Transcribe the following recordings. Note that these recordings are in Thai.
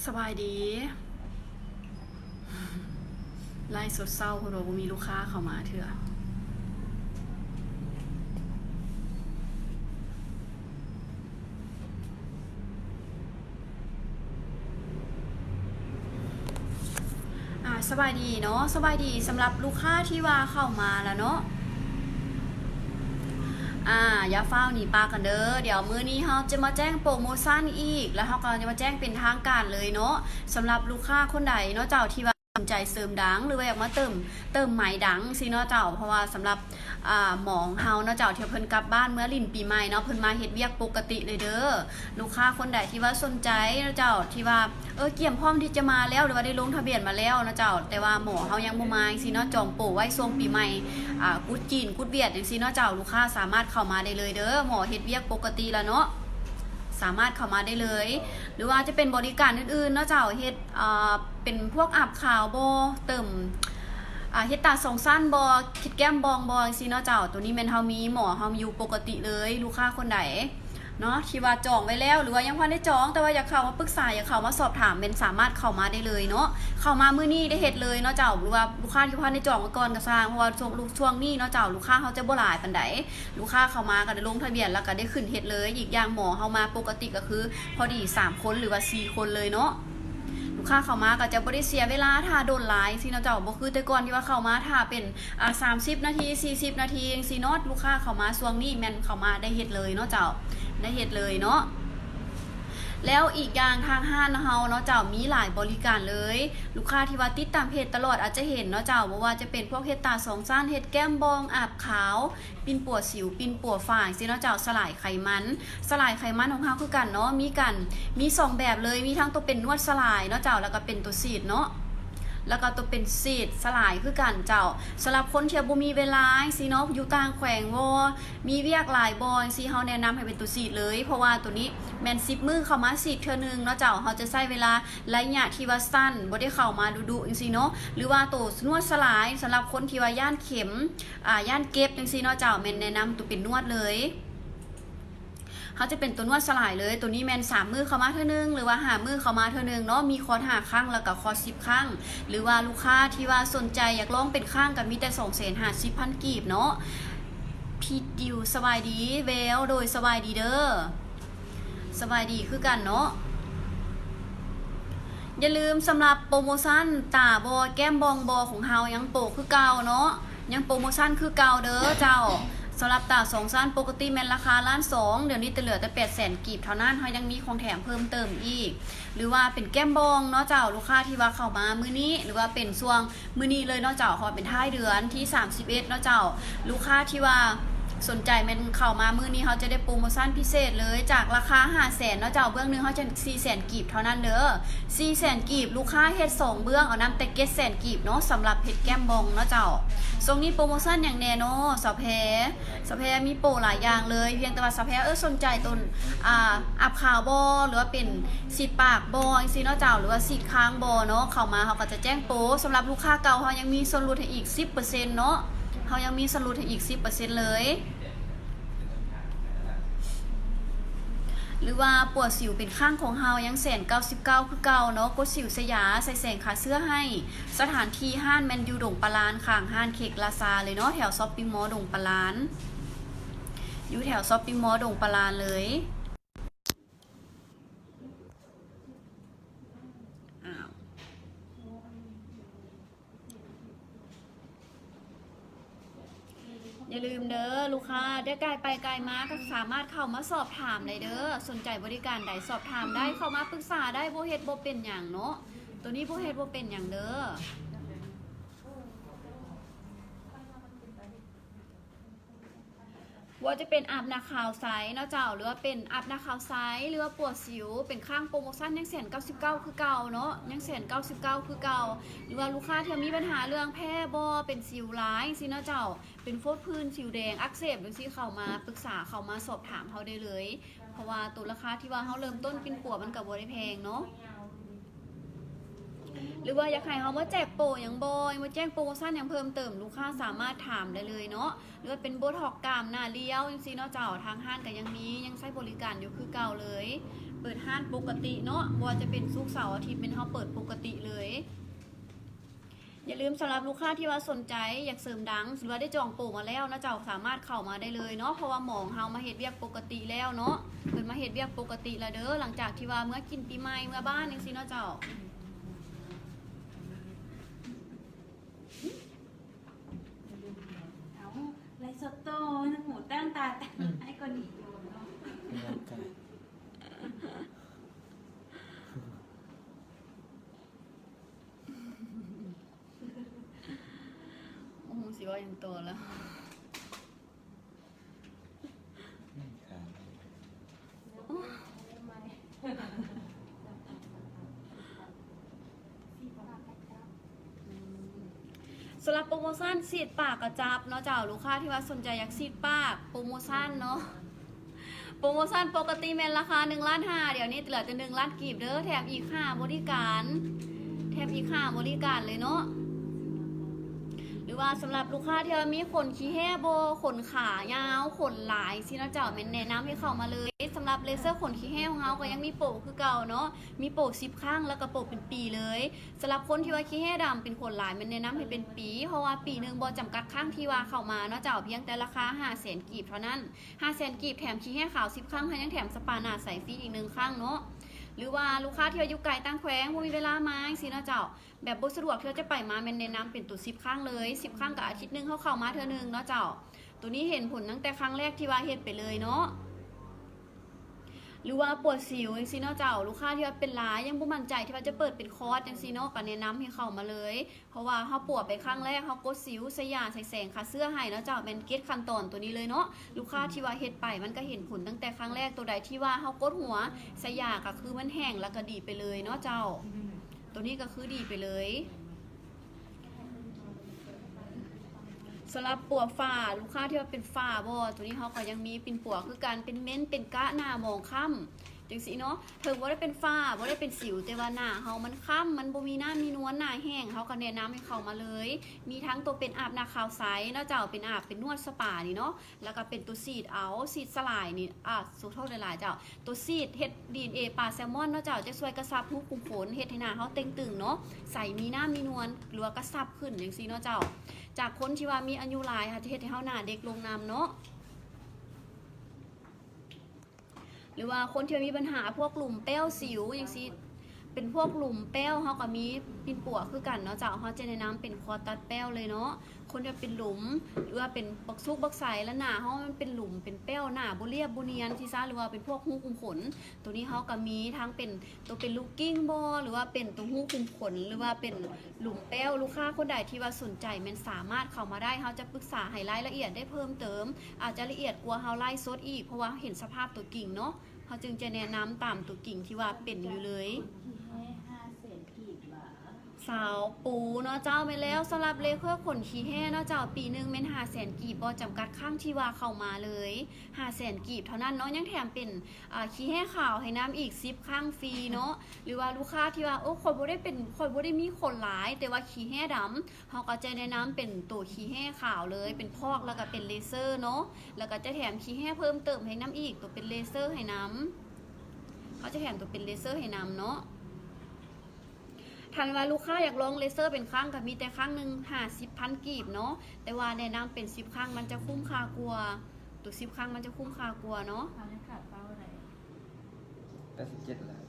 สบายดีไล่สดเศร้าเพราะว่ามีลูกค้าเข้ามาเถอะสบายดีเนาะสบายดีสำหรับลูกค้าที่ว่าเข้ามาแล้วเนาะอย่าเฝ้าหนีปลากันเด้อเดี๋ยวมื้อนี้เราจะมาแจ้งโปรโมชั่นอีกแล้วเราก็จะมาแจ้งเป็นทางการเลยเนาะสำหรับลูกค้าคนใดเนาะเจ้าที่ว่าสนใจเสริมดังหรือว่าอยากมาเติมไหมดังสิเนาะเจ้าเพราะว่าสำหรับหมองเฮาเนาะเจ้าที่เพิ่นกลับบ้านเมื่อลิ้นปีใหม่เนาะเพิ่นมาเฮ็ดเวียกปกติเลยเด้อลูกค้าคนใดที่ว่าสนใจเนาะเจ้าที่ว่าเกี่ยมพร้อมที่จะมาแล้วหรือว่าได้ลงทะเบียนมาแล้วเนาะเจ้าแต่ว่าหมอเฮายังบ่มาจังซี่เนาะจองโปรไว้ช่วงปีใหม่กุดจีนกุดเวียดจังซี่เนาะเจ้าลูกค้าสามารถเข้ามาได้เลยเด้อหมอเฮ็ดเวียกปกติแล้วเนาะสามารถเข้ามาได้เลยหรือว่าจะเป็นบริการอื่นๆเนาะเจ้าเฮ็ดเป็นพวกอาบขาวบ่เติมเฮ็ดตาสองสั้นบ่คิดแก้มบองบ่จังซี่เนาะเจ้าตัวนี้แม่นเฮามีหมอเฮาอยู่ปกติเลยลูกค้าคนใดเนาะที่ว่าจองไว้แล้วหรือว่ายังพันได้จองแต่ว่าอยากเข้ามาปรึกษาอยากเข้ามาสอบถามเป็นสามารถเข้ามาได้เลยเนาะเข้ามามื้อนี้ได้เฮ็ดเลยเนาะเจ้าหรือว่าลูกค้าที่พันได้จองมาก่อนก็สร้างเพราะว่าช่วงนี้เนาะเจ้าลูกค้าเฮาจะบ่หลายปานใดลูกค้าเข้ามาก็ได้ลงทะเบียนแล้วก็ได้ขึ้นเฮ็ดเลยอีกอย่างหมอเฮามาปกติก็คือพอดี3คนหรือว่า4คนเลยเนาะลูกค้าเข้ามาก็จะบ่ได้เสียเวลาท่าโดนหลายสิเนาะเจ้าบ่คือแต่ก่อนที่ว่าเข้ามาท่าเป็น30นาที40นาทีจังซี่เนาะลูกค้าเข้ามาช่วงนี้แม่นเข้ามาได้เฮ็ดเลยเนาะเจ้าได้เฮ็ดเลยเนาะแล้วอีกอย่างทางห้างเฮาเนาะเจ้ามีหลายบริการเลยลูกค้าที่ว่าติดตามเพจตลอดอาจจะเห็นเนาะเจ้าว่าจะเป็นพวกเฮ็ดตาสองสั้นเฮ็ดแก้มบองอาบขาวปิ่นปัวสิวปิ่นปัวฝ่ายสิเนาะเจ้าสลายไขมันของเฮาคือกันเนาะมี2แบบเลยมีทั้งตัวเป็นนวดสลายเนาะเจ้าแล้วก็เป็นตัวฉีดเนาะแล้วก็ตัวเป็นซีดสลายคือกันเจ้าสำหรับคนที่บ่มีเวลาสิเนาะอยู่ต่างแขวงมีเวียกหลายบ่สิเฮาแนะนำให้เป็นตัวซีดเลยเพราะว่าตัวนี้แม่น10มื้อเข้ามาซีดเทื่อนึงเนาะเจ้าเฮาจะใช้เวลาระยะที่ว่าสั้นบ่ได้เข้ามาดุๆจังซี่เนาะหรือว่าตัวนวดสลายสำหรับคนที่ว่าย่านเข็มย่านเก็บจังซี่เนาะเจ้าแม่นแนะนำตัวเป็นนวดเลยเขาจะเป็นตัวนวดสลายเลยตัวนี้แมน3มื้อเข้ามาเท่านึงหรือว่า5มื้อเข้ามาเท่านึงเนาะมีคอร์ส5ครั้งแล้วก็คอร์ส10ครั้งหรือว่าลูกค้าที่ว่าสนใจอยากลองเป็นข้างกับมีแต่250,000กีบเนาะพี่ดิวสบายดีเวลโดยสบายดีเด้อสบายดีคือกันเนาะอย่าลืมสำหรับโปรโมชั่นตาบอแก้มบองบอของเฮายังโปรคือเก่าเนาะยังโปรโมชั่นคือเก่าเด้อเจ้าสำหรับตา2สั้นปกติแม่นราคา1,200,000เดี๋ยวนี้จะเหลือแต่800,000กีบเท่านั้นเฮายังมีของแถมเพิ่มเติมอีกหรือว่าเป็นแก้มบองเนาะเจ้าลูกค้าที่ว่าเข้ามามื้อนี้หรือว่าเป็นช่วงมื้อนี้เลยเนาะเจ้าเขาเป็นท้ายเดือนที่31เนาะเจ้าลูกค้าที่ว่าสนใจแม่นเข้ามามื้อนี้เขาจะได้โปรโมชั่นพิเศษเลยจากราคา500,000เนาะเจ้าเบื้องนึงเขาจะ400,000กีบเท่านั้นเด้อ400,000กีบลูกค้าเฮ็ด2เบื้องเอานำแต่700,000กีบเนาะสำหรับเฮ็ดแก้มบองเนาะเจ้าทรงนี้โปรโมชั่นอย่างแน่เนาะสาวแพรมีโปรหลายอย่างเลยเพียงแต่ว่าสาวแพรสนใจต้นอับขาวบ่หรือว่าเป็นสีดปากบ่จังซี่เนาะเจ้าหรือว่าสีดคางบ่เนาะเข้ามาเขาก็จะแจ้งโปรสำหรับลูกค้าเก่าเขายังมีส่วนลดให้อีก 10% เนาะเขายังมีส่วนลดให้อีก 10% เลยหรือว่าปวดสิวเป็นข้างของเฮายัง199คือเก่าเนาะกดสิวสยาใส่แสงขาเสื้อให้สถานที่ห้านแมนยูดงปลานข้างห้านเค้กลาซาเลยเนาะแถวช้อปปิ้งมอลล์ดงปลานอยู่แถวช้อปปิ้งมอลล์ดงปลานเลยอย่าลืมเด้อลูกค้าได้ไกลไปไกลมาก็สามารถเข้ามาสอบถามได้เด้อสนใจบริการใดสอบถามได้เข้ามาปรึกษาได้บ่เฮ็ดบ่เป็นหยังเนาะตัวนี้บ่เฮ็ดบ่เป็นหยังเด้อว่าจะเป็นอาบน้ำขาวใสเนาะเจ้าหรือว่าเป็นอาบน้ำขาวใสหรือว่าปวดสิวเป็นข้างโปรโมชั่นยัง199คือเก่าเนาะยัง199คือเก่าหรือว่าลูกค้าที่มีปัญหาเรื่องแพ้บ่เป็นสิวร้ายสิเนาะเจ้าเป็นโฟดพื้นสิวแดงอักเสบจังซี่เข้ามาปรึกษาเข้ามาสอบถามเฮาได้เลยเพราะว่าตัวราคาที่ว่าเฮาเริ่มต้นปิ่นปัวมันก็บ่ได้แพงเนาะหรือว่าอยากให้เขามาแจกโปรอย่างบอยมาแจ้งโปรโมชั่นอย่างเพิ่มเติมลูกค้าสามารถถามได้เลยเนาะหรือว่าเป็นโบท็อกกรามหน้าเลี้ยวจริงๆเนาะเจ้าทางห้างก็ยังใช้บริการอยู่คือเก่าเลย เปิดห้านปกติเนาะบ่ว่าจะเป็นศุกร์เสาร์อาทิตย์เป็นเฮาเปิดปกติเลยอย่าลืมสำหรับลูกค้าที่ว่าสนใจอยากเสริมดังหรือว่าได้จองโปรมาแล้วนะเจ้าสามารถเข้ามาได้เลยเนาะเพราะว่าหมองเฮามาเฮ็ดเวียกปกติแล้วเนาะเพิ่นมาเฮ็ดเวียกปกติแล้วเด้อหลังจากที่ว่าเมื่อกินปีใหม่เมื่อบ้านจังซี่เนาะเจ้าเอาไรสดโตนะหมูตั้งตาแต่งให้คนอีกโยนเนาะ เป็นร่างกาย โอ้โหสิว่ายังโตแล้ว ขาสำหรับโปรโมชั่นซีดปากกระจับเนาะเจ้าลูกค้าที่ว่าสนใจอยากซีดปากโปรโมชั่นเนาะโปรโมชั่นปกติแม่นราคา1,500,000เดี๋ยวนี้เหลือแต่1,000,000กีบเด้อแถมอีกค่าบริการแถมอีกค่าบริการเลยเนาะหรือว่าสำหรับลูกค้าที่ว่ามีขนขี้แห้โบขนขายาวขนหลายสินะเจ้าแม่นแนะนำให้เข้ามาเลยสำหรับเลเซอร์ขนขี้แห้ของเราก็ยังมีโปรคือเก่าเนาะมีโปร10 ครั้งแล้วก็โปรเป็นปีเลยสำหรับคนที่ว่าขี้แห้ดำเป็นขนหลายมันแนะนำให้เป็นปีเพราะว่าปีนึงบ่จำกัดครั้งที่ว่าเข้ามาเนาะเจ้าเพียงแต่ราคา 500,000 กีบเท่านั้น 500,000 กีบแถมขี้แห้ขาว10 ครั้งให้ยังแถมสปาหน้าใสฟรีอีก1 ครั้งเนาะหรือว่าลูกค้าที่อยู่ไกลต่างแขวงบ่มีเวลามาสินะเจ้าแบบบ่สะดวกที่จะไปมาแม่นแนะนำเป็นตัว10 ครั้งเลย10 ครั้งกับอาทิตย์นึงเข้ามาเทื่อนึงเนาะเจ้าตัวนี้เห็นผลตั้งแต่ครั้งแรกที่ว่าเฮ็ดไปเลยเนาะหรือว่าปวดสิวจังซี่เนาะเจ้าลูกค้าที่ว่าเป็นหลายยังบ่มั่นใจที่ว่าจะเปิดเป็นคอร์สจังซี่เนาะก็แนะนำให้เข้ามาเลยเพราะว่าเฮาปวดไปครั้งแรกเฮากดสิวใส่ยาใส่แสงค่าเสื้อให้เนาะเจ้าเป็นเกตขั้นตอนตัวนี้เลยเนาะลูกค้าที่ว่าเฮ็ดไปมันก็เห็นผลตั้งแต่ครั้งแรกตัวใดที่ว่าเฮากดหัวใส่ยาก็คือมันแห้งแล้วก็ดีไปเลยเนาะเจ้าตัวนี้ก็คือดีไปเลยสำหรับปัวฝ้าลูกค้าที่ว่าเป็นฝ้าบ่ตัวนี้เขาก็ยังมีเป็นปัวคือการเป็นเม้นเป็นกะหน้ามองค่ำจังสิเนาะถึงว่าได้เป็นฝ้าว่าได้เป็นสิวแต่ว่าหน้าเฮามันค่ำมันบ่มีหน้ามีนวลหน้าแห้งเขาก็แนะนำให้เข้ามาเลยมีทั้งตัวเป็นอาบน้าขาวใสเนาะเจ้าเป็นอาบเป็นนวดสปานี่เนาะแล้วก็เป็นตัวซีดเอาซีดสลายนี่สุดโทษหลายๆเจ้าตัวซีดเฮ็ด DNA ปลาแซลมอนเนาะเจ้าจะช่วยกระชับรูขุมขนเฮ็ดให้หน้าเฮาเต่งตึงเนาะใสมีหน้ามีนวลหรือว่ากระชับขึ้นจังซี่เนาะเจ้าจากคนที่ว่ามีอายุหลายค่ะจะเฮ็ดให้เฮาหน้าเด็กลงนำเนาะหรือว่าคนที่มีปัญหาพวกหลุมแป้วสิวอย่างซี่เป็นพวกหลุมแป้วเฮาก็มีปิ่นปัวคือกันเนาะเจ้าเฮาจะแนะนำเป็นคอตัดแป้วเลยเนาะคนที่เป็นหลุมหรือว่าเป็นบักซุกบักใสแล้วหน้าเฮามันเป็นหลุมเป็นแป้วหน้าบ่เรียบบ่เนียนที่ซ่าหรือว่าเป็นพวกหูคุมขนตัวนี้เฮาก็มีทั้งเป็นตัวเป็นลูกกิ้งบ่หรือว่าเป็นตัวหูคุมขนหรือว่าเป็นหลุมแป้วลูกค้าคนใดที่ว่าสนใจมันสามารถเข้ามาได้เฮาจะปรึกษาให้รายละเอียดได้เพิ่มเติมอาจจะละเอียดกว่าเฮาไล่สดอีกเพราะว่าเห็นสภาพตัวกิ่งเนาะเขาจึงจะแนะนำตามตัวกิ่งที่ว่าเป็นอยู่เลยสาวปูเนาะเจ้าไปแล้วสำหรับเลเคอร์ขนขี้แห้เนาะเจ้าปีนึงเป็น500,000 กีบบ่จำกัดข้างที่ว่าเข้ามาเลย500,000 กีบเท่านั้นเนาะยังแถมเป็นขี้แห้ขาวให้น้ำอีก10 ข้างฟรีเนาะหรือว่าลูกค้าที่ว่าโอ้คนบ่ได้มีขนหลายแต่ว่าขี้แห้ดำเขาก็จะแนะนำเป็นตัวขี้แห้ขาวเลยเป็นพอกแล้วก็เป็นเลเซอร์เนาะแล้วก็จะแถมขี้แห้เพิ่มเติมให้น้ำอีกตัวเป็นเลเซอร์ให้น้ำเขาจะแถมตัวเป็นเลเซอร์ให้น้ำเนาะทันว่าลูกค้าอยากลองเลเซอร์เป็นครั้งกับมีแต่ครั้งหนึ่ง50,000 กีบเนาะแต่ว่าแนะนำเป็น10 ครั้งมันจะคุ้มค่ากว่าตัว10 ครั้งมันจะคุ้มค่ากว่าเนาะขาดเป้าอะไร87 ล้าน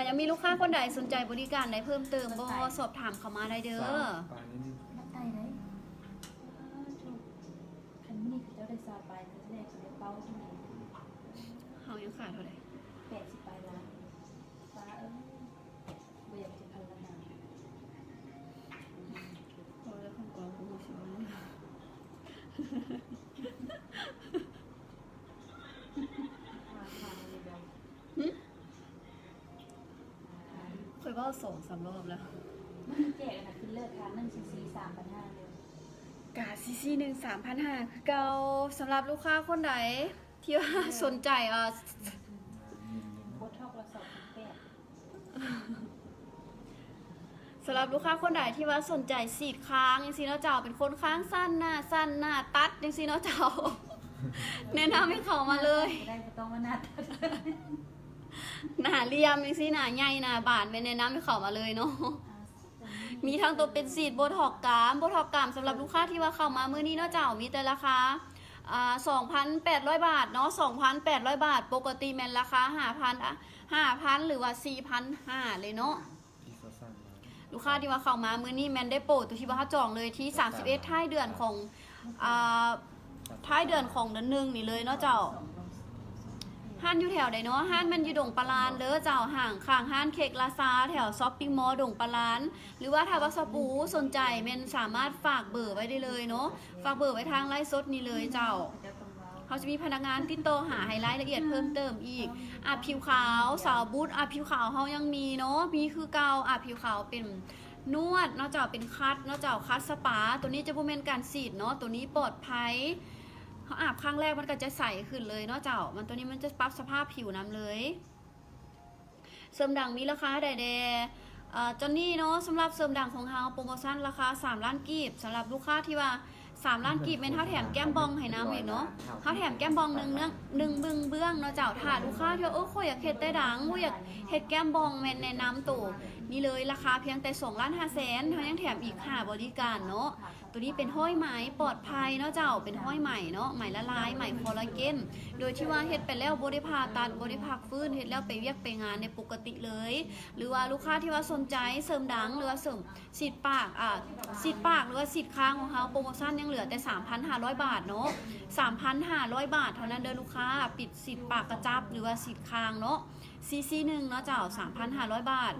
ยังมีลูกค้าคนใดสนใจบริการใดเพิ่มเติมบ่สอบถามเข้ามาได้เด้อปานนี้มาไตเลยคันนี้คือเจ้าได้ซาไปเขาจะได้เป้าที่ไหนเฮายังขาดเท่าไหร่80 ปลายล้านฟ้าเบียดจะพันละนาพอแล้วของกองกูสิว่าเคยว่า2-3 รอบแล้วมันแจกนะคือเลิกทาน1 cc 3,500เลยกาซีซี1 3,500คือเก่าสำหรับลูกค้าคนใดที่ว่าสนใจโบท็อกละ2,800สำหรับลูกค้าคนใดที่ว่าสนใจสีดค้างจังซี่เนาะเจ้าเป็นคนค้างสั้นหน้าตัดจังซี่เนาะเจ้าแนะนำให้เข้ามาเลยได้บ่ต้องมานัด หน้าเรียมจังซี่หน้าใหญ่หน้าบานไปแนะนำให้เข้ามาเลยเนาะ มีทั้งตัวเป็นสีดโบท็อกกรามโบท็อกกรามสำหรับลูกค้าที่ว่าเข้ามามื้อนี้เนาะเจ้ามีแต่ราคา2,800 บาทเนาะ2,800 บาทปกติแม่นราคา5,000หรือว่า4,500เลยเนาะ ที่เขาสร้างมา ลูกค้าที่ว่าเข้ามามื้อนี้แม่นได้โปรตัวที่ว่าเขาจองเลยที่31ท้ายเดือนของท้ายเดือนของเดือนหนึงนี่เลยเนาะเจ้าห้านอยู่แถวใดเนาะห้านมันอยู่ดงปลาลานเด้อเจ้าห่างข้างห้านเค้กลาซาแถวช้อปปิ้งมอลล์ดงปลาลานหรือว่าถ้าว่าสปูสนใจแม่นสามารถฝากเบอร์ไว้ได้เลยเนาะฝากเบอร์ไว้ทางไลฟ์สดนี่เลยเจ้าเขาจะมีพนักงานติดต่อหาให้รายละเอียดเพิ่มเติมอีกผิวขาวสาวบูทผิวขาวเฮายังมีเนาะมีคือเก่าผิวขาวเป็นนวดเนาะเจ้าเป็นคัดเนาะเจ้าคัดสปาตัวนี้จะบ่แม่นการฉีดเนาะตัวนี้ปลอดภัยเขาอาบครั้งแรกมันก็จะใสขึ้นเลยเนาะเจ้ามันตัวนี้มันจะปรับสภาพผิวน้ำเลยเสริมดังมีราคาใดๆจอนนี่เนาะสำหรับเสริมดังของเฮาโปรโมชั่นราคา3 ล้านกีบสำหรับลูกค้าที่ว่า3 ล้านกีบเป็นเท่าแถมแก้มบองให้น้ำอีกเนาะเท่าแถมแก้มบองหนึ่งบึงเบื้องเนาะเจ้าถ้าลูกค้าที่ว่าข่อยอยากเฮ็ดแต่ดังข่อยอยากเฮ็ดแก้มบองแม่นแนะนำตัวนี่เลยราคาเพียงแต่2,500,000เฮายังแถมอีก5บริการเนาะตัวนี้เป็นห้อยไหมปลอดภัยเนาะเจ้าเป็นห้อยไหมเนาะไหมละลายไหมคอลลาเจนโดยที่ว่าเฮ็ดไปแล้วบ่ได้ผ่าตัดบ่ได้พักฟื้นเฮ็ดแล้วไปเวียกไปงานในปกติเลยหรือว่าลูกค้าที่ว่าสนใจเสริมดังหรือว่าเสริมสีดปากสีดปากหรือว่าสีดคางของเฮาโปรโมชั่นยังเหลือแต่ 3,500 บาทเนาะ 3,500 บาทเท่านั้นเด้อลูกค้าปิดสีดปากกระจับหรือว่าสีดคางเนาะCC 1เนาะเจ้า 3,500 บาท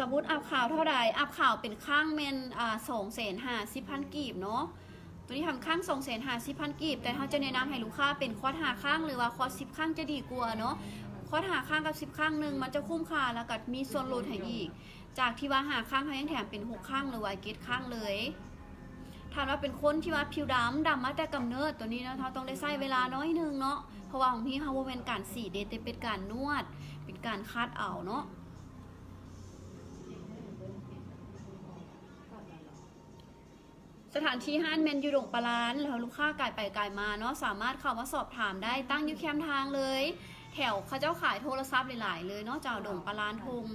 สมมุติอัพข่าวเท่าใดอัพข่าวเป็นข้างเมน250,000 กีบเนาะตัวนี้ทำข้าง250,000 กีบแต่เขาจะแนะนำให้ลูกค้าเป็นคอร์ส5ข้างหรือว่าคอร์ส10ข้างจะดีกว่าเนาะคอร์ส5ข้างกับ10ข้างหนึ่งมันจะคุ้มค่าแล้วก็มีส่วนลดให้อีกจากที่ว่า5ข้างเขายังแถมเป็น6ข้างหรือว่าเกตข้างเลยถามว่าเป็นคนที่ว่าผิวดำมาแต่กำเนิดตัวนี้นะเขาต้องได้ใช้เวลาน้อยนึงเนาะเพราะว่าของพี่เขาเป็นการสีเดแต่เป็นการนวดเป็นการคัดเอาเนาะสถานที่ห้านเมนอยู่ดงปลาลานแล้วลูกค้าไก่ไปไก่มาเนาะสามารถเข้ามาสอบถามได้ตั้งอยู่แคมทางเลยแถวเขาเจ้าขายโทรศัพท์หลายๆเลยเนาะจากดงปลาลานทง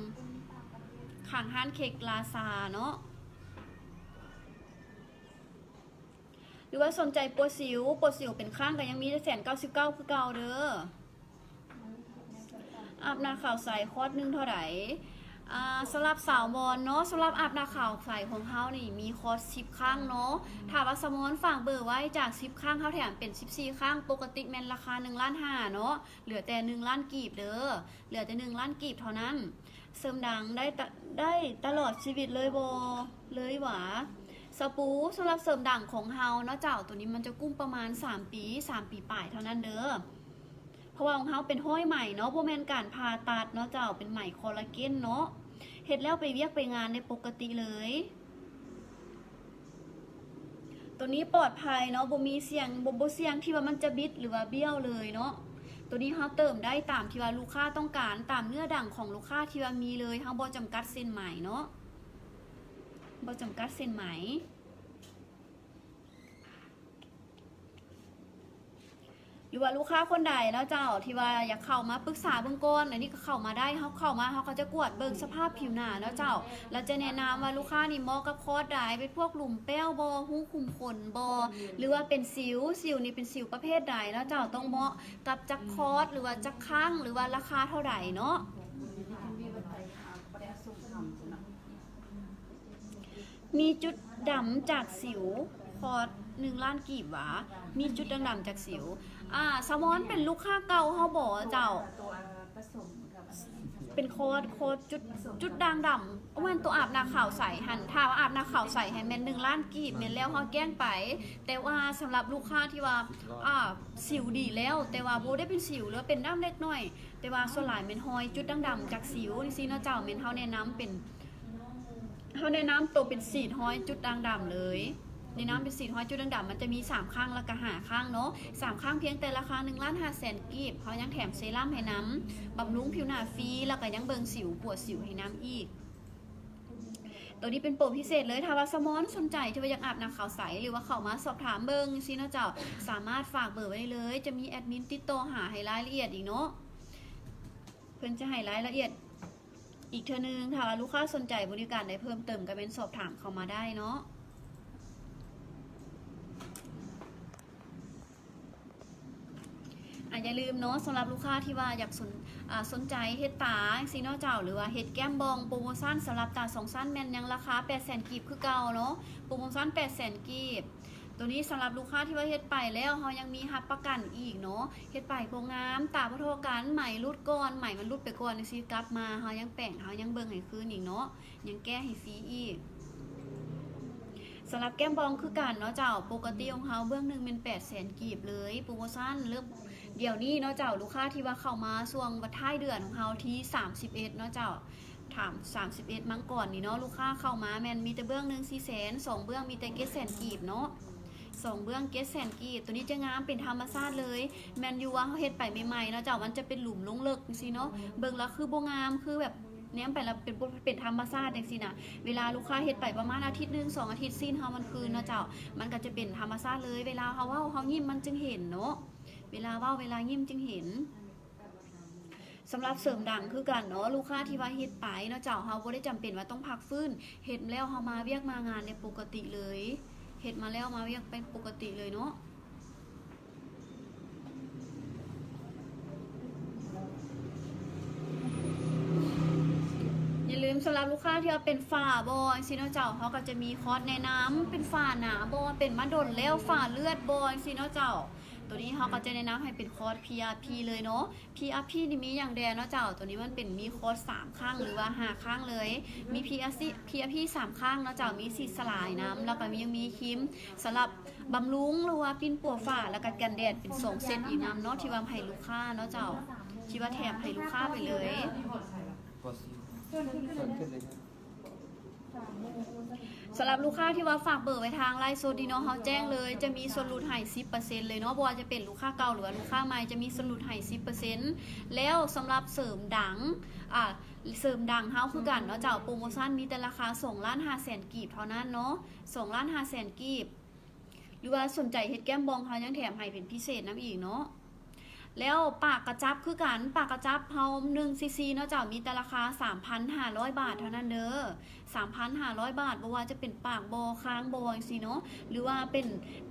ข้างห้านเค้กลาซาเนาะหรือว่าสนใจปัวสิวเป็นข้างก็ยังมี199คือเก่าเด้ออาบน้ำขาวใสคอร์สนึงเท่าไหร่สำหรับสาวมอนเนาะสำหรับอาบน้ำขาวใสของเขานี่มีคอร์ส10ข้างเนาะถ้าว่าสมอนฝากเบอร์ไว้จาก10ข้างเขาแถมเป็น14ข้างปกติแมนราคา1,500,000เนาะเหลือแต่1 ล้านกีบเด้อเหลือแต่1 ล้านกีบเท่านั้นเสริมดังได้ตลอดชีวิตเลยบ่เลยหวาสปูสำหรับเสริมดังของเฮาเนาะเจ้าตัวนี้มันจะกุ้มประมาณ3 ปีปลายเท่านั้นเด้อเพราะว่าของเฮาเป็นห้อยใหม่เนาะบ่แม่นการผ่าตัดเนาะเจ้าเป็นไหมคอลลาเจนเนาะเฮ็ดแล้วไปเวียกไปงานในปกติเลยตัวนี้ปลอดภัยเนาะบ่มีเสี่ยงบ่เสี่ยงที่ว่ามันจะบิดหรือว่าเบี้ยวเลยเนาะตัวนี้เฮาเติมได้ตามที่ว่าลูกค้าต้องการตามเนื้อดั่งของลูกค้าที่ว่ามีเลยเฮาบ่จำกัดเส้นไหมเนาะบ่จำกัดเส้นไหมหรือว่าลูกค้าคนใดแล้วเจ้าที่ว่าอยากเข้ามาปรึกษาเบื้องต้นอันนี้ก็เข้ามาได้เขาจะกวดเบิ่งสภาพผิวหน้าแล้วเจ้าแล้วจะแนะนำว่าลูกค้านี่เหมาะกับคอร์สใดเป็นพวกหลุมแป้วบอหูคุมขนบอหรือว่าเป็นสิวนี่เป็นสิวประเภทใดแล้วเจ้าต้องเหมาะกับจักคอร์สหรือว่าจักข้างหรือว่าราคาเท่าไหร่เนาะมีจุดดำจากสิวคอร์ส1 ล้านกีบหวามีจุดดำจากสิวสมอนเป็นลูกค้าเก่าเขาบอกเจ้าเป็นโค้ดจุดด่างดำเอาแม่นตัวอาบน้ำขาวใสหันถ้าอาบน้ำขาวใสให้แม่น1 ล้านกีบแม่นแล้วเขาแกล้งไปแต่ว่าสำหรับลูกค้าที่ว่าสิวดีแล้วแต่ว่าโบได้เป็นสิวหรือเป็นน้ำเล็กน้อยแต่ว่าส่วนหลายเป็นหอยจุดด่างดำจากสิวนี่สิเนาะเจ้าแม่นเขาแนะนำตัวเป็นสีหอยจุดด่างดำเลยในน้ำเป็นสีหอยจุดด่างดำมันจะมี3ข้างแล้วก็5ข้างเนาะ3ข้างเพียงแต่ราคา1,500,000 กีบเขายังแถมเซรั่มให้น้ำบำรุงผิวหน้าฟรีแล้วก็ยังเบิงสิวปวดสิวให้น้ำอีก ตัวนี้เป็นโปรพิเศษเลยถ้าว่าสมอนสนใจที่ว่าอยากอาบน้ำขาวใสหรือว่าเข้ามาสอบถามเบิ่งซิเนาะเจ้าสามารถฝากเบอร์ไว้ได้เลยจะมีแอดมินติดต่อหาให้รายละเอียดอีกเนาะเพิ่นจะให้รายละเอียดอีกเทื่อนึงถ้าว่าลูกค้าสนใจบริการได้เพิ่มเติมก็เป็นสอบถามเข้ามาได้เนาะอย่าลืมเนาะสำหรับลูกค้าที่ว่าอยากสนใจเฮ็ดตาซีเนาะเจ้าหรือว่าเฮ็ดแก้มบองโปรโมชั่นสำหรับตา2สั้นแม่นยังราคา 800,000 กีบคือเก่าเนาะโปรโมชั่น 800,000 กีบตัวนี้สำหรับลูกค้าที่ว่าเฮ็ดไปแล้วเฮายังมีรับประกันอีกเนาะเฮ็ดไปบ่งามตาบ่เท่ากันไหมรุดก่อนไหมมันรุดไปก่อนจังซี่กลับมาเฮายังแป้งเฮายังเบิ่งให้คืนอีกเนาะยังแก้ให้ฟรีอีกสำหรับแก้มบองคือกันเนาะเจ้าปกติของเฮาเบื้องหนึงเป็น 800,000 กีบเลยโปรโมชั่นเริ่มเดี๋ยวนี้เนาะเจ้าลูกค้าที่ว่าเข้ามาช่วงวันท้ายเดือนของเฮาที่31เนาะเจ้าถาม31มั้งก่อนนี่เนาะลูกค้าเข้ามาแม่นมีแต่เบื้องนึง400,000 2เบื้องมีแต่700,000 กีบเนาะ2เบื้อง700,000 กีบตัวนี้จะงามเป็นธรรมชาติเลยแม่นอยู่ว่าเฮาเฮ็ดไปใหม่ๆเนาะเจ้ามันจะเป็นหลุมลงเลิกจังซี่เนาะเบิ่งแล้วคือบ่งามคือแบบแนมไปแล้วเป็นธรรมชาติจังซี่น่ะเวลาลูกค้าเฮ็ดไปประมาณอาทิตย์นึง2อาทิตย์สิ้นเฮามันคืนเนาะเจ้ามันก็จะเป็นธรรมชาติเลยเวลาเฮาเว้าเฮายิ้มมันจึงเห็นเนาะเวลาเว้าเวลายิ้มจึงเห็นสำหรับเสริมดังคือกันเนาะลูกค้าที่ว่าเฮ็ดไปเนาะเจ้าเฮาบ่ได้จำเป็นว่าต้องพักฟื้นเฮ็ดแล้วเฮามาเวียกมางานในปกติเลยเฮ็ดมาแล้วมาเวียกเป็นปกติเลยเนาะอย่าลืมสำหรับลูกค้าที่ว่าเป็นฝ้าบ่ซิเนาะเจ้าเฮาก็จะมีคอร์สแนะนำเป็นฝ้าหนาบ่เป็นมาดนแล้วฝ้าเลือดบ่ซิเนาะเจ้าตัวนี้เขาก็จะแนะนำให้เป็นคอร์ส PRP เลยเนาะ PRP นี่มีอย่างแดนเนาะเจ้าตัวนี้มันเป็นมีคอร์ส3ข้างหรือว่า5ข้างเลยมี PRP 3ข้างเนาะเจ้ามีสีสลายน้ำแล้วก็ยังมีครีมสำหรับบำรุงหรือว่าปิ้นปัวฝ้าแล้วก็กันแดดเป็น2เซตอีกน้ำเนาะที่ว่าให้ลูกค้าเนาะเจ้าที่ว่าแถมให้ลูกค้าไปเลย พอสิส่วนขึ้นเลยครับ สำหรับลูกค้าที่ว่าฝากเบอร์ไว้ทางไลน์โซดีเนาะเขาแจ้งเลยจะมีส่วนลดให้ 10% เลยเนาะบ่ว่าจะเป็นลูกค้าเก่าหรือว่าลูกค้าใหม่จะมีส่วนลดให้ 10% แล้วสำหรับเสริมดังเสริมดังเฮาคือกันเนาะเจ้าโปรโมชั่นมีแต่ราคา2,500,000 กีบเท่านั้นเนาะ2,500,000 กีบหรือว่าสนใจเฮ็ดแก้มบองเขายังแถมให้เป็นพิเศษน้ำอีกเนาะแล้วปากกระจับคือกันปากกระจับเฮา1ซีซีเนาะเจ้ามีแต่ราคา 3,500 บาทเท่านั้นเด้อ 3,500 บาทบ่ว่าจะเป็นปากบอค้างบอจังซี่เนาะหรือว่าเป็น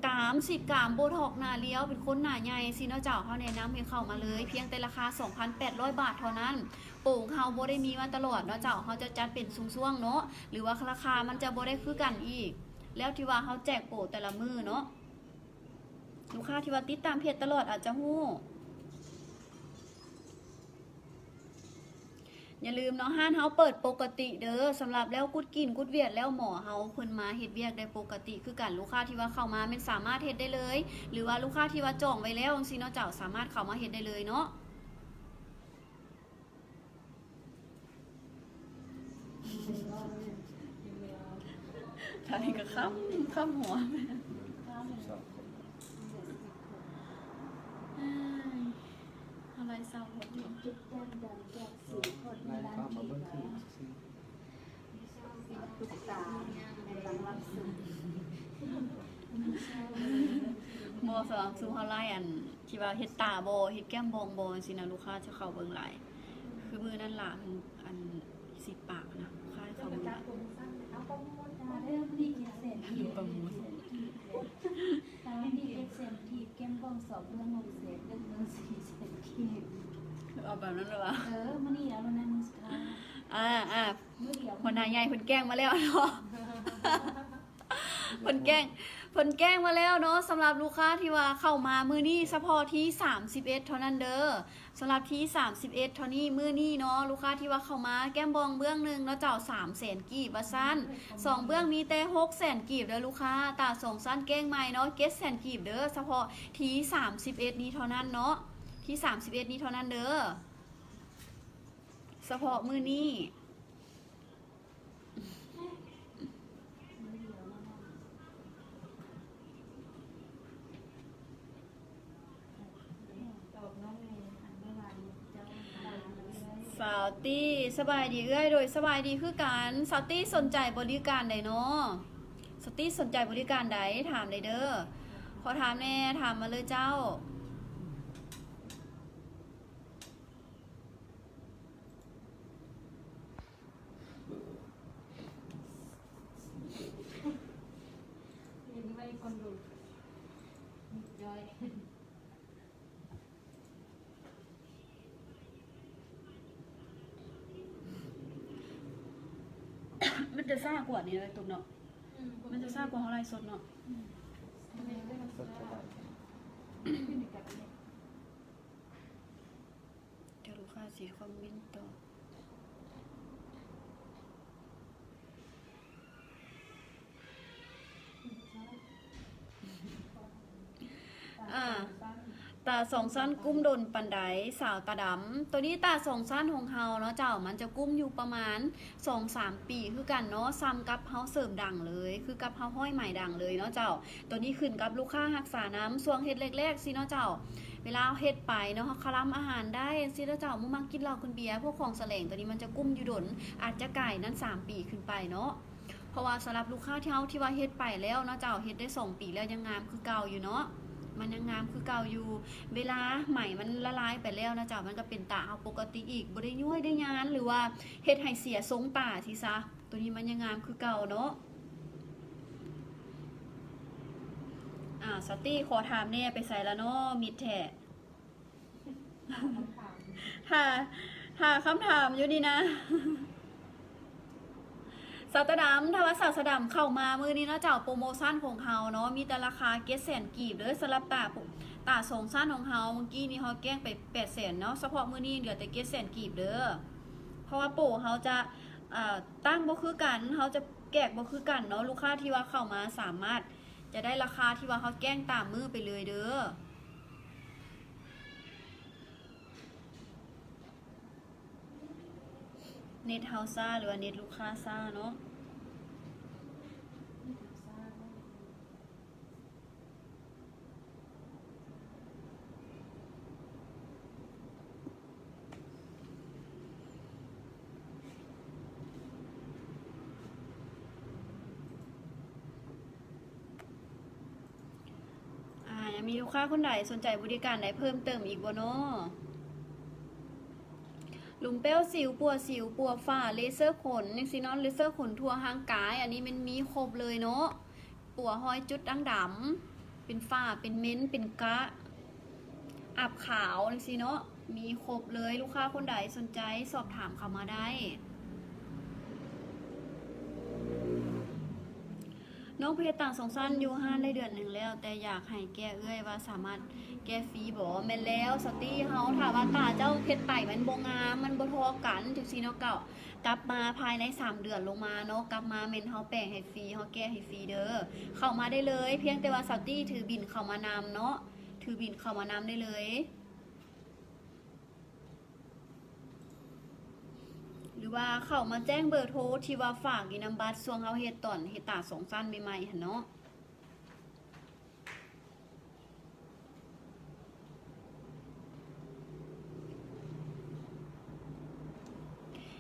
กราม10 กรามโบท็อกหน้าเลี้ยวเป็นคนหน้าใหญ่ซี่เนาะเจ้าเฮาแนะนำให้เข้ามาเลยเพียงแต่ราคา 2,800 บาทเท่านั้นโป่งเฮาบ่ได้มีมาตลอดเนาะเจ้าเฮาจะจัดเป็นช่วงๆเนาะหรือว่าราคามันจะบ่ได้คือกันอีกแล้วที่ว่าเฮาแจกโปรแต่ละมื้อเนาะลูกค้าที่ว่าติดตามเพจตลอดอาจจะฮู้อย่าลืมเนาะห้านเฮาเปิดปกติเด้อสำหรับแล้วกุดกินกุดเวียดแล้วหมอเฮาเพิ่นมาเฮ็ดเวียกได้ปกติคือกันลูกค้าที่ว่าเข้ามามันสามารถเฮ็ดได้เลยหรือว่าลูกค้าที่ว่าจองไว้แล้วจังซี่เนาะเจ้าสามารถเข้ามาเฮ็ดได้เลยเนาะท่านี้ก็ค้ำหัวอะไรเศร้าหมดอยู่ จุดแก้มดำแก้มสีคน นาย ร้าน ข้าวมา ที่ เบิ้งคือซื้อ ตุ๊กตาในหลังรับซื้อ โมสองซูเฮาไลอันที่ว่าเฮ็ดตาโบเฮ็ดแก้มบองโบสินะลูกค้าจะเข้าเบิ่งหลายคือมือนั่นล่ะอันสิปากนะลูกค้าเข้าเบิ่งหลาย เอาประมูลมาเรื่องที่กินเศษทีประมูลตามที่เอ็กเซนทีแก้มบ้องสอบเรื่องลงเศษเรื่องเงิน4 เศษที เอาแบบนั้นเลยวะ มื้อนี้แล้วนั่นมื้อสุดท้ายมื้อเดียว คนนายใหญ่เพิ่นแกล้งมาแล้วเนาะเพิ่นแกล้งมาแล้วเนาะสำหรับลูกค้าที่ว่าเข้ามามื้อนี้เฉพาะที่31เท่านั้นเด้อสำหรับที่31เท่านี้มื้อนี้เนาะลูกค้าที่ว่าเข้ามาแก้มบองเบื้องนึงเนาะเจ้า300,000 กีบว่าซั่น2เบื้องมีแต่600,000 กีบเด้อลูกค้าตา2สั้นแก้งใหม่เนาะ700,000 กีบเด้อเฉพาะที่31นี้เท่านั้นเนาะที่31นี้เท่านั้นเด้อเฉพาะมื้อนี้สาว ตี้สบายดีเอ้ยโดยสบายดีคือกันสตี้สนใจบริการใดเนาะสตี้สนใจบริการใดถามเลยเด้อขอถามแน่ถามมาเลยเจ้าเห็นไว้คนดูจอย มันจะซ่ากว่านี้เลยตุกเนาะมันจะซ่ากว่าเท่าไรสดเนาะ สดสบาย เดี๋ยวลูกค้าสีคอมเมนต์ต่อตาสองสั้นกุ้มดนปันไดสาวตาดำตัวนี้ตาสองสั้นของเฮาเนาะเจ้ามันจะกุ้มอยู่ประมาณ 2-3 ปีคือกันเนาะซ้ำกับเฮาเสริมดังเลยคือกับเฮาห้อยใหม่ดังเลยเนาะเจ้าตัวนี้ขึ้นกับลูกค้ารักษาน้ำส่วงเฮ็ดแรกๆสิเนาะเจ้าเวลาเฮ็ดไปเนาะเขาคลำอาหารได้สิเนาะเจ้ามุมักกินเหล้ากินเบียร์พวกของแสลงตัวนี้มันจะกุ้มอยู่ดนอาจจะไก่นั้น3 ปีขึ้นไปเนาะเพราะว่าสำหรับลูกค้าที่เฮาที่ว่าเฮ็ดไปแล้วเนาะเจ้าเฮ็ดได้2 ปีแล้วยังงามคือเก่าอยู่เนาะมันยังงามคือเก่าอยู่เวลาไหมมันละลายไปแล้วนะจ๊ะมันก็เป็นตาเอาปกติอีกบ่ได้ย้วยได้ยานหรือว่าเฮ็ดให้เสียทรงตาที่ซะตัวนี้มันยังงามคือเก่าเนาะสตี้ขอถามแน่ไปใส่แล้วเนาะมิดแท้ถ้าคำถามอยู่ดีนะสาวตาดำถ้าว่าสาวสะดำเข้ามามือนี้เนาะเจ้าโปรโมชั่นของเฮาเนาะมีแต่ราคา700,000 กีบเด้อสำหรับตาสองสั้นของเฮาเมื่อกี้นี้เฮาแกล้งไป800,000เนาะเฉพาะมื้อนี้เหลือแต่700,000 กีบเด้อเพราะว่าโปรเฮาจะตั้งบ่คือกันเฮาจะแกกบ่คือกันเนาะลูกค้าที่ว่าเข้ามาสามารถจะได้ราคาที่ว่าเฮาแกล้งตามมือไปเลยเด้อเน็ตเฮาซ่าหรือว่าเน็ตลูกค้าซ่าเนาะยังมีลูกค้าคนใดสนใจบริการใดเพิ่มเติมอีกบ่เนาะหลุมเป้วสิวปัวฝ้าเลเซอร์ขนจังซี่เนาะเลเซอร์ขนทั่วร่างกายอันนี้มันมีครบเลยเนาะปัวห้อยจุดด่างดำเป็นฝ้าเป็นเม้นเป็นกะอับขาวจังซี่เนาะมีครบเลยลูกค้าคนใดสนใจสอบถามเข้ามาได้น้องเพชรต่างสองสั้นอยู่5ได้เดือนหนึ่งแล้วแต่อยากให้แก้เอื้อยว่าสามารถแก้ฟรีบ่แม่นแล้วสตี้เฮาถามว่าตาเจ้าเพชรไต่มันบ่งามมันบ่ทอกันจังซี่เนาะเก่ากลับมาภายใน3 เดือนลงมาเนาะกลับมาแม่นเฮาแปลงให้ฟรีเฮาแก้ให้ฟรีเด้อเข้ามาได้เลยเพียงแต่ว่าสตี้ถือบินเข้ามานำเนาะถือบินเข้ามานำได้เลยหรือว่าเข้ามาแจ้งเบอร์โทรที่ว่าฝากอีนำบัตรส่วงเฮาเฮ็ดตอนเฮ็ดตาสองสั้นใหม่ๆหั่นเนาะ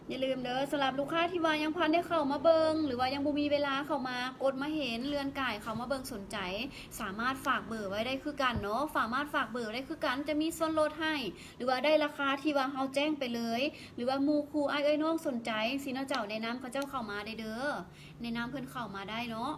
อย่าลืมเด้อสำหรับลูกค้าที่ว่ายังพันได้เข้ามาเบิงหรือว่ายังบ่มีเวลาเข้ามากดมาเห็นเรือนก่ายเข้ามาเบิงสนใจสามารถฝากเบอร์ไว้ได้คือกันเนาะสามารถฝากเบอร์ได้คือกันจะมีส่วนลดให้หรือว่าได้ราคาที่ว่าเฮาแจ้งไปเลยหรือว่าหมู่คู่อ้ายเอ้ยน้องสนใจสิเนาะเจ้าแนะนำเขาเจ้าเข้ามาได้เด้อแนะนำเพิ่นเข้ามาได้เนาะ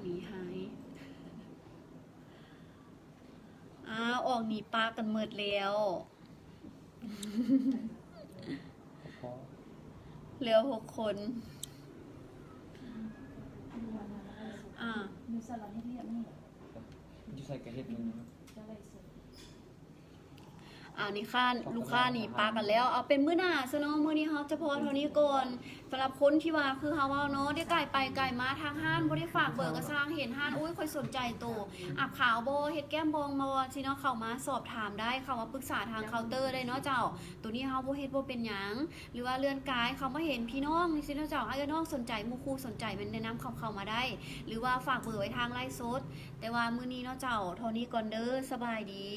หนีหายออกหนีปลากันเมิดแล้วพอ เหลือ6 คนมีสลัดให้เรียบนี่ จะใส่กระเทียมนึง จะไรเสร็จ นี่ค่ะลูกค้านี่ปากันแล้วเอาเป็นมื้อหน้าซะเนาะมื้อนี้เฮาจะพอเท่านี้ก่อนสำหรับคนที่ว่าคือเฮาเว้าเนาะได้ไกลไปไกลมาทางห้านบ่ได้ฝากเบอร์กระสร้างเห็นห้านอุ้ยค่อยสนใจโตอับขาวบ่เฮ็ดแก้มบองมาว่าสิเนาะเข้ามาสอบถามได้เข้ามาปรึกษาทางเคาน์เตอร์ได้เนาะเจ้าตัวนี้เฮาบ่เฮ็ดบ่เป็นหยังหรือว่าเลื่อนกายเขามาเห็นพี่น้องนี่สิเนาะเจ้าอ้ายน้องสนใจหมู่คู่สนใจมันแนะนำเข้ามาได้ หรือว่าฝากเบอร์ไว้ทางไลฟ์สดแต่ว่ามื้อนี้เนาะเจ้าเท่านี้ก่อนเด้อสบายดี